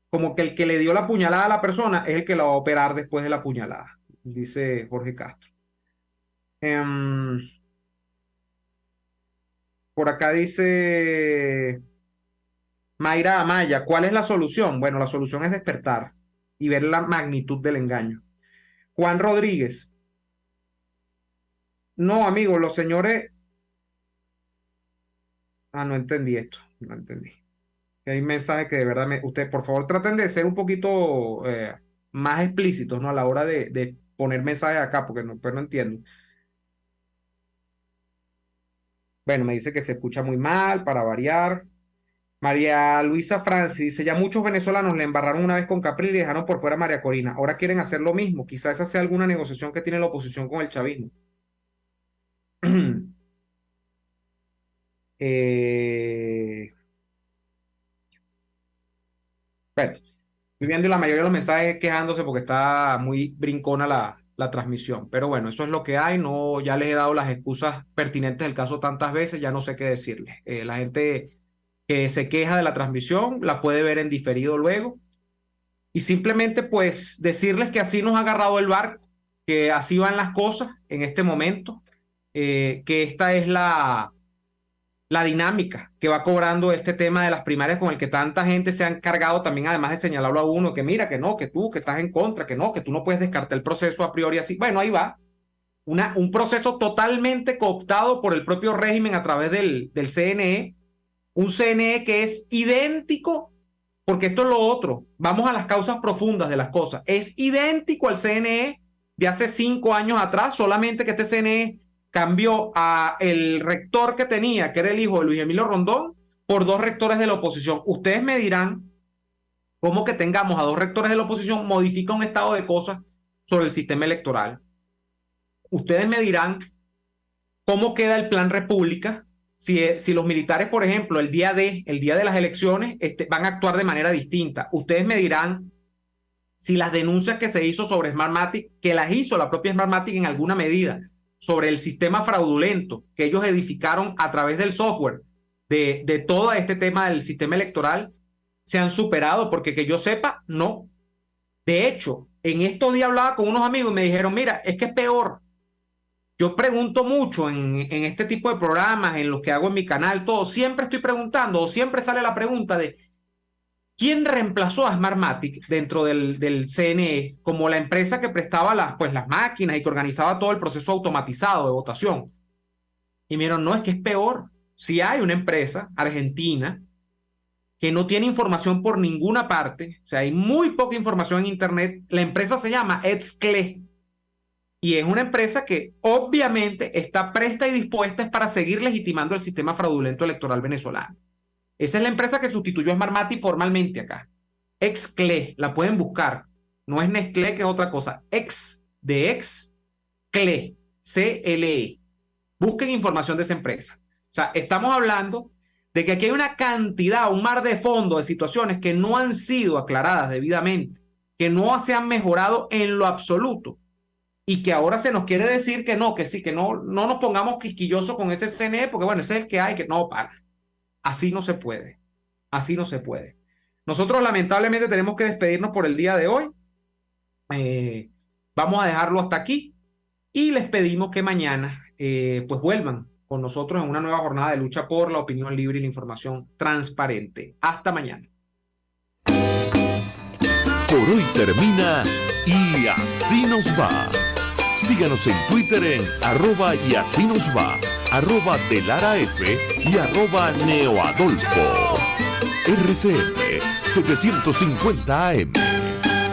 como que el que le dio la puñalada a la persona es el que la va a operar después de la puñalada, dice Jorge Castro. Por acá dice Mayra Amaya: ¿cuál es la solución? Bueno, la solución es despertar y ver la magnitud del engaño. Juan Rodríguez: no, amigos, los señores... no entendí esto, no entendí. Hay mensajes que de verdad ustedes, por favor, traten de ser un poquito más explícitos, ¿no? A la hora de poner mensajes acá, porque pues no entiendo. Bueno, me dice que se escucha muy mal, para variar. María Luisa Francis dice: ya muchos venezolanos le embarraron una vez con Capriles y dejaron por fuera a María Corina. Ahora quieren hacer lo mismo. Quizá esa sea alguna negociación que tiene la oposición con el chavismo. Bueno, estoy viendo la mayoría de los mensajes quejándose porque está muy brincona la transmisión. Pero bueno, eso es lo que hay. No, ya les he dado las excusas pertinentes del caso tantas veces, ya no sé qué decirles. La gente que se queja de la transmisión la puede ver en diferido luego. Y simplemente pues decirles que así nos ha agarrado el barco, que así van las cosas en este momento, que esta es la dinámica que va cobrando este tema de las primarias con el que tanta gente se ha encargado también, además de señalarlo a uno, que mira, que no, que tú, que estás en contra, que no, que tú no puedes descartar el proceso a priori así. Bueno, ahí va. Un proceso totalmente cooptado por el propio régimen a través del CNE, un CNE que es idéntico, porque esto es lo otro, vamos a las causas profundas de las cosas, es idéntico al CNE de hace 5 años atrás, solamente que este CNE cambió a el rector que tenía, que era el hijo de Luis Emilio Rondón, por 2 rectores de la oposición. Ustedes me dirán cómo que tengamos a 2 rectores de la oposición modifica un estado de cosas sobre el sistema electoral. Ustedes me dirán cómo queda el plan República si los militares, por ejemplo, el día de las elecciones van a actuar de manera distinta. Ustedes me dirán si las denuncias que se hizo sobre Smartmatic, que las hizo la propia Smartmatic en alguna medida, sobre el sistema fraudulento que ellos edificaron a través del software de todo este tema del sistema electoral, se han superado, porque que yo sepa, no. De hecho, en estos días hablaba con unos amigos y me dijeron, mira, es que es peor. Yo pregunto mucho en este tipo de programas, en los que hago en mi canal, todo, siempre estoy preguntando, o siempre sale la pregunta de ¿quién reemplazó a Smartmatic dentro del CNE como la empresa que prestaba las máquinas y que organizaba todo el proceso automatizado de votación? Y me dijeron, no, es que es peor. Si hay una empresa argentina que no tiene información por ninguna parte, o sea, hay muy poca información en Internet, la empresa se llama Excle. Y es una empresa que obviamente está presta y dispuesta para seguir legitimando el sistema fraudulento electoral venezolano. Esa es la empresa que sustituyó a Smartmatic formalmente acá. Excle, la pueden buscar. No es Nestlé, que es otra cosa. Cle, C-L-E. Busquen información de esa empresa. O sea, estamos hablando de que aquí hay una cantidad, un mar de fondo de situaciones que no han sido aclaradas debidamente, que no se han mejorado en lo absoluto. Y que ahora se nos quiere decir que no, que sí, que no nos pongamos quisquillosos con ese CNE, porque bueno, ese es el que hay, que no para. Así no se puede. Así no se puede. Nosotros lamentablemente tenemos que despedirnos por el día de hoy. Vamos a dejarlo hasta aquí y les pedimos que mañana pues vuelvan con nosotros en una nueva jornada de lucha por la opinión libre y la información transparente. Hasta mañana. Por hoy termina Y Así Nos Va. Síganos en Twitter en @YASINOSVA, @DeLaraF y @NeoAdolfo. RCR 750 AM.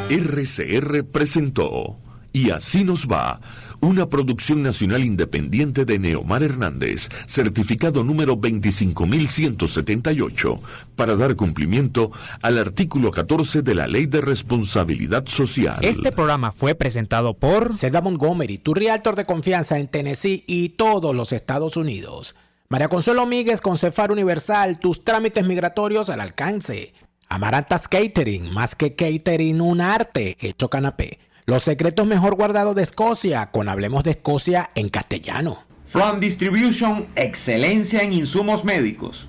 RCR presentó Y Así Nos Va, una producción nacional independiente de Neomar Hernández, certificado número 25178, para dar cumplimiento al artículo 14 de la Ley de Responsabilidad Social. Este programa fue presentado por Seda Montgomery, tu realtor de confianza en Tennessee y todos los Estados Unidos. María Consuelo Míguez con Cefar Universal, tus trámites migratorios al alcance. Amarantas Catering, más que catering, un arte hecho canapé. Los secretos mejor guardados de Escocia, con Hablemos de Escocia en castellano. Front Distribution, excelencia en insumos médicos.